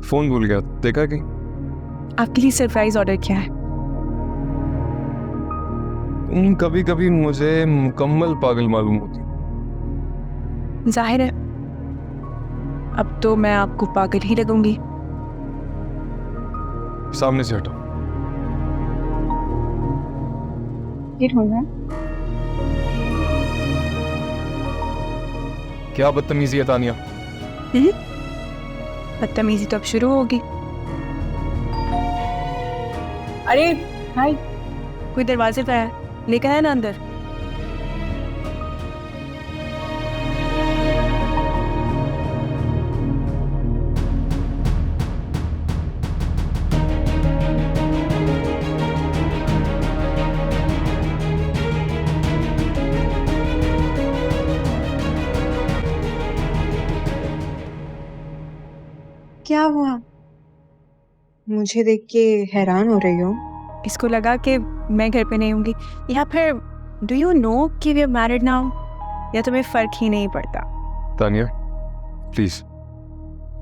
Phone भूल गया, देखा कि आपके लिए सरप्राइज ऑर्डर किया है। तुम कभी कभी मुझे मुकम्मल पागल मालूम होती। जाहिर है अब तो मैं आपको पागल ही लगूंगी। सामने से हटो। ये ढूंढना क्या बदतमीजी है तानिया। बदतमीजी तो अब शुरू होगी। अरे हाय, कोई दरवाजे पे है, लेकर है ना अंदर। क्या हुआ? मुझे देख के हैरान हो रही हो? इसको लगा कि मैं घर पे नहीं होंगी, या फिर डू यू नो कि वी आर मैरिड नाउ, या तुम्हें फर्क ही नहीं पड़ता? तानिया प्लीज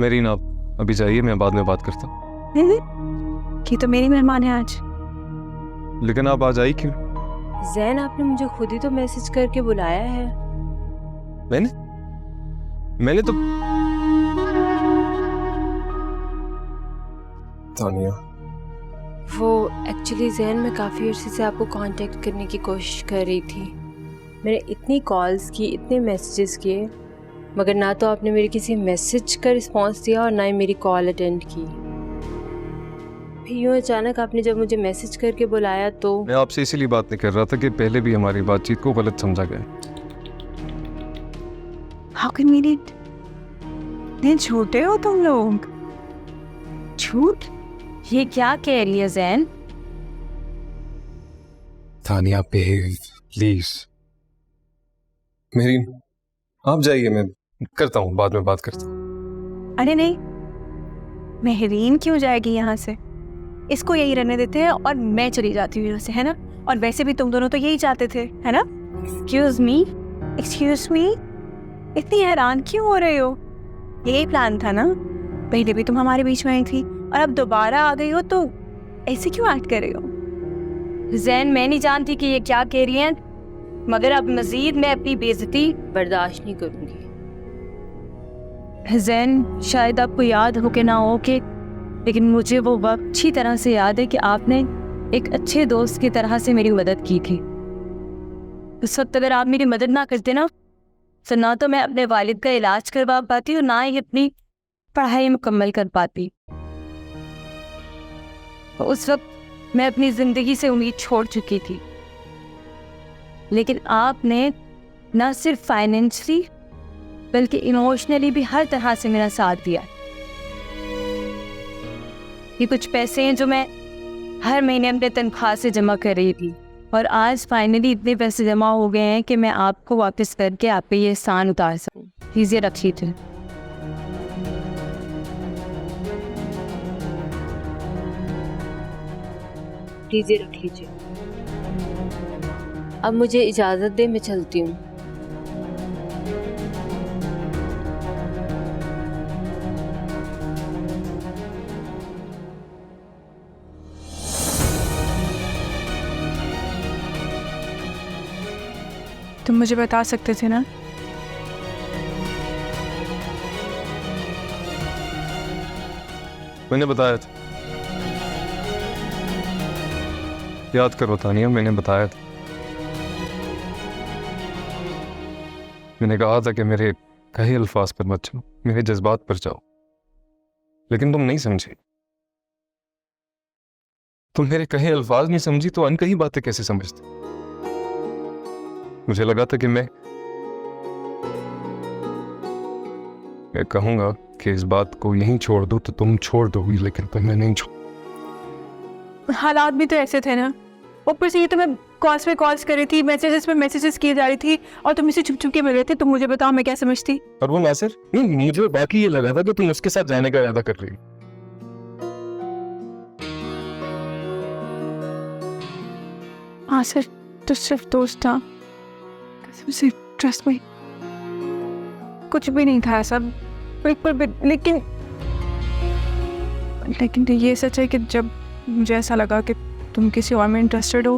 मेरी ना अभी चाहिए, मैं बाद में बात करता हूँ। कि तो मेरी मेहमान है आज। लेकिन आप आज आई क्यों? जैन, आपने मुझे खुद ही तो मैसेज करके बुलाया है। मैंने तो तानिया, वो एक्चुअली जैन, मैं काफ़ी अर्से से आपको कांटेक्ट करने की कोशिश कर रही थी। मैंने इतनी कॉल्स की, इतने मैसेजेस किए, मगर ना तो आपने मेरे किसी मैसेज का रिस्पांस दिया और ना ही मेरी कॉल अटेंड की। फिर यूँ अचानक आपने जब मुझे मैसेज करके बुलाया तो मैं आपसे इसीलिए बात नहीं कर रहा था कि पहले भी हमारी बातचीत को गलत समझा गया। हाउ कैन वी इतने छोटे हो तुम लोग? झूठ? ये क्या कह रही है जैन? तानिया प्लीज मेरी, आप जाइए, मैं करता हूँ, बाद में बात करता हूँ। अरे नहीं, मेहरीन क्यों जाएगी यहाँ से? इसको यही रहने देते हैं और मैं चली जाती हूँ यहाँ से, है ना? और वैसे भी तुम दोनों तो यही चाहते थे, है ना? एक्सक्यूज मी, इतनी हैरान क्यों हो रहे हो? यही प्लान था ना? पहले भी तुम हमारे बीच में आई थी और अब दोबारा आ गई हो, तो ऐसे क्यों एक्ट कर रही हो? जैन, मैं नहीं जानती कि ये क्या कह रही हैं, मगर अब मजीद मैं अपनी बेइज्जती बर्दाश्त नहीं करूंगी। जैन, शायद आपको याद हो कि ना हो कि, लेकिन मुझे वो वक्त अच्छी तरह से याद है कि आपने एक अच्छे दोस्त की तरह से मेरी मदद की थी। उस वक्त अगर आप मेरी मदद ना करते ना, तो ना तो मैं अपने वालिद का इलाज करवा पाती और ना ही अपनी पढ़ाई मुकम्मल कर पाती। उस वक्त मैं अपनी ज़िंदगी से उम्मीद छोड़ चुकी थी, लेकिन आपने ना सिर्फ फाइनेंशियली बल्कि इमोशनली भी हर तरह से मेरा साथ दिया। ये कुछ पैसे हैं जो मैं हर महीने अपने तनख्वाह से जमा कर रही थी, और आज फाइनली इतने पैसे जमा हो गए हैं कि मैं आपको वापस करके आप पे ये एहसान उतार सकूं। प्लीज़ ये रख लीजिए। प्लीज ये रख लीजिए। अब मुझे इजाजत दे, मैं चलती हूँ। तुम मुझे बता सकते थे ना? मैंने बताया था, याद करो तानिया, मैंने बताया था। मैंने कहा था कि मेरे कहे अल्फाज पर मत जाओ, मेरे जज्बात पर जाओ, लेकिन तुम नहीं समझे। तुम मेरे कहे अल्फाज नहीं समझी तो अनकही बातें कैसे समझते? मुझे लगा था कि मैं कहूंगा कि इस बात को यहीं छोड़ दो तो तुम छोड़ दोगी, लेकिन तुमने नहीं छोड़। हालात भी तो ऐसे थे ना, ऊपर से ये तो मैं कॉल्स पे कॉल्स कर रही थी, मैसेजेस पे मैसेजेस किए जा रही थी, और तुम इसे छुप छुप के मिल रहे थे। तुम मुझे बताओ मैं क्या समझती? और वो नासिर, मुझे बाकी ये लगा था कि तुम उसके साथ जाने का इरादा कर रही हो। हाँ सर, तो सिर्फ दोस्त था, कसम से, ट्रस्ट मी, कुछ भी नहीं था ऐसा, बिल्कुल भी। लेकिन लेकिन ये सच है कि जब मुझे ऐसा लगा कि तुम किसी और में इंटरेस्टेड हो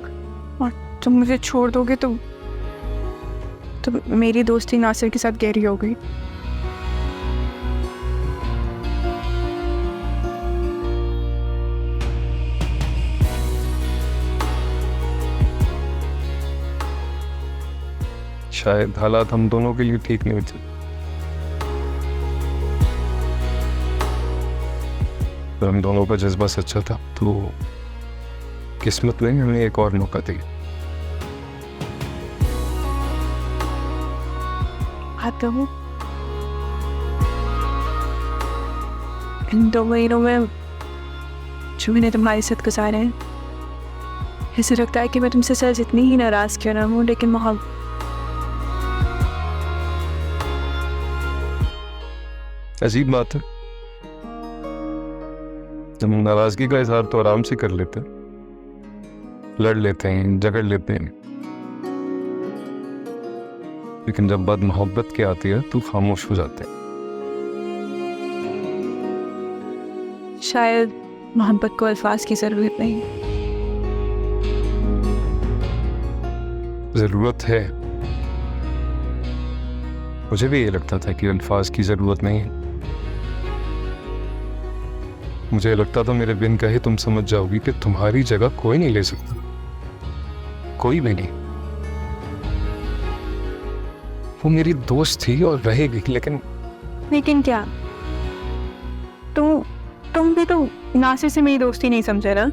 और तुम मुझे छोड़ दोगे तो मेरी दोस्ती नासिर के साथ गहरी हो गई। शायद हालात हम दोनों के लिए ठीक नहीं थे, तो हम दोनों का जज्बा सच्चा था, तो किस्मत ने हमें एक और मौका दिया। आता हूँ इन 2 महीनों में जो मैंने तुम्हारे साथ गुजारे हैं, ऐसे लगता है कि मैं तुमसे सर जितनी ही नाराज क्यों ना हूँ, लेकिन मोहब्बत अजीब बात है, हम नाराजगी का इजहार तो आराम से कर लेते हैं, लड़ लेते हैं, झगड़ लेते हैं, लेकिन जब बात मोहब्बत की आती है तो खामोश हो जाते हैं। शायद मोहब्बत को अल्फाज की ज़रूरत नहीं। जरूरत है, मुझे भी ये लगता था कि अल्फाज की जरूरत नहीं है। मुझे लगता था मेरे बिन कहे तुम समझ जाओगी कि तुम्हारी जगह कोई नहीं ले सकता, कोई भी नहीं। वो मेरी दोस्त थी और रहेगी, लेकिन क्या तुम भी तो नासिर से मेरी दोस्ती नहीं समझे ना?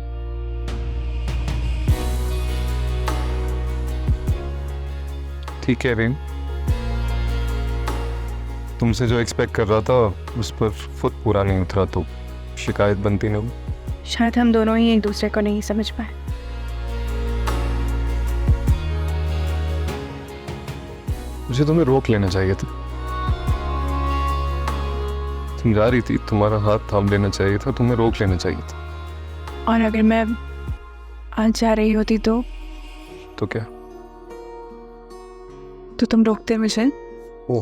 ठीक है रेन, तुमसे जो एक्सपेक्ट कर रहा था उस पर खुद पूरा नहीं उतरा तो शिकायत बनती नहीं। शायद हम दोनों ही एक दूसरे को नहीं समझ पाए। मुझे तुम्हें रोक लेना चाहिए था, तुम जा रही थी, तुम्हारा हाथ थाम लेना चाहिए था, तुम्हें रोक लेना चाहिए था। और अगर मैं आज जा रही होती तो क्या? तो तुम रोकते मुझे? ओ,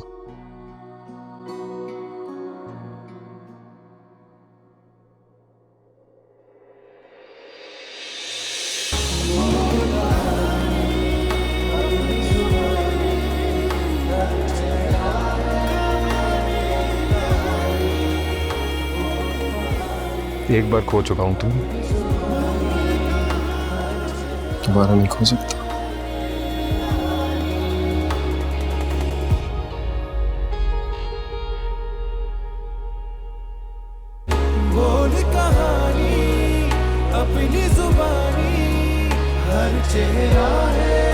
एक बार खो चुका हूं, तुम दोबारा नहीं खो सकता। बोल कहानी अपनी जुबानी, हर चेहरा है